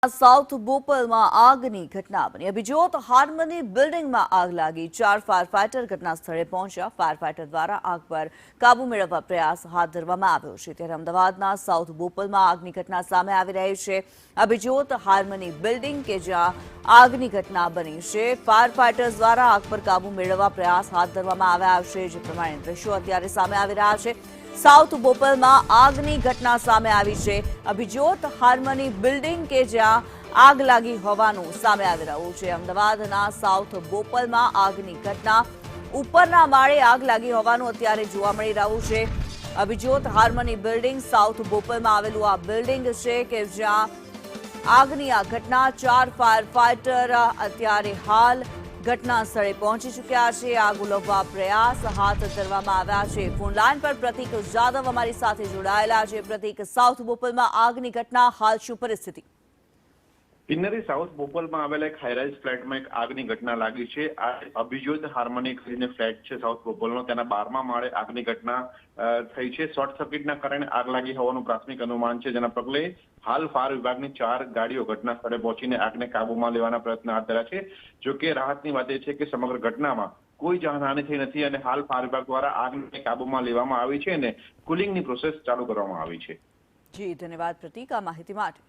South બોપલમાં આગની ઘટના બની। અભિજોત હાર્મની બિલ્ડિંગમાં આગ લાગી। 4 ફાયર ફાઇટર ઘટના સ્થળે પહોંચ્યા। ફાયર ફાઇટર દ્વારા આગ પર કાબુ મેળવવા પ્રયાસ હાથ ધરવામાં આવ્યો છે। ત્યારે અમદાવાદના સાઉથ બોપલમાં આગની ઘટના સામે આવી રહી છે। અભિજોત હાર્મની બિલ્ડિંગ કે જ્યાં આગની ઘટના બની છે, ફાયર ફાઇટર્સ દ્વારા આગ પર કાબુ મેળવવા પ્રયાસ હાથ ધરવામાં આવ્યા છે। જે પ્રમાણે દ્રશ્યો અત્યારે સામે આવી રહ્યા છે। સાઉથ બોપલમાં આગની ઘટના સામે આવી છે। અભિજોત હાર્મની બિલ્ડિંગ કે જ્યાં આગ લાગી હોવાનું સામે આવી રહ્યું છે। અમદાવાદના સાઉથ બોપલમાં આગની ઘટના, ઉપરના માળે આગ લાગી હોવાનું અત્યારે જોવા મળી રહ્યું છે। અભિજોત હાર્મની બિલ્ડિંગ સાઉથ બોપલમાં આવેલું આ બિલ્ડિંગ છે કે જ્યાં આગની આ ઘટના, 4 ફાયર ફાઇટર અત્યારે હાલ ઘટના સ્થળે પહોંચી ચૂક્યા છે। આગ ઓલવવા પ્રયાસ હાથ ધરવામાં આવ્યા છે। ફોન લાઈન પર પ્રતિક જાદવ અમારી સાથે જોડાયેલા છે। પ્રતિક, સાઉથ બોપલમાં આગની ઘટના, હાલ શું પરિસ્થિતિ? કિન્નરી સાઉથ બોપલમાં આવેલા એક હાઈરાઇઝ ફ્લેટમાં એક આગની ઘટના લાગી છે। આ અભિજોત હાર્મની કરીને ફ્લેટ છે સાઉથ બોપલનો, તેના 12મા માળે આગની ઘટના થઈ છે। શોર્ટ સર્કિટના કારણે આગ લાગી હોવાનું પ્રાથમિક અનુમાન છે, જેના પગલે હાલ ફાયર વિભાગની 4 ગાડીઓ ઘટના સ્થળે પહોંચીને આગને કાબુમાં લેવાના પ્રયત્ન હાથ ધર્યા છે। જોકે રાહતની વાત એ છે કે સમગ્ર ઘટનામાં કોઈ જાનહાનિ થઈ નથી અને હાલ ફાયર વિભાગ દ્વારા આગને કાબુમાં લેવામાં આવી છે અને કુલિંગની પ્રોસેસ ચાલુ કરવામાં આવી છે। જી, ધન્યવાદ પ્રતિક આ માહિતી માટે।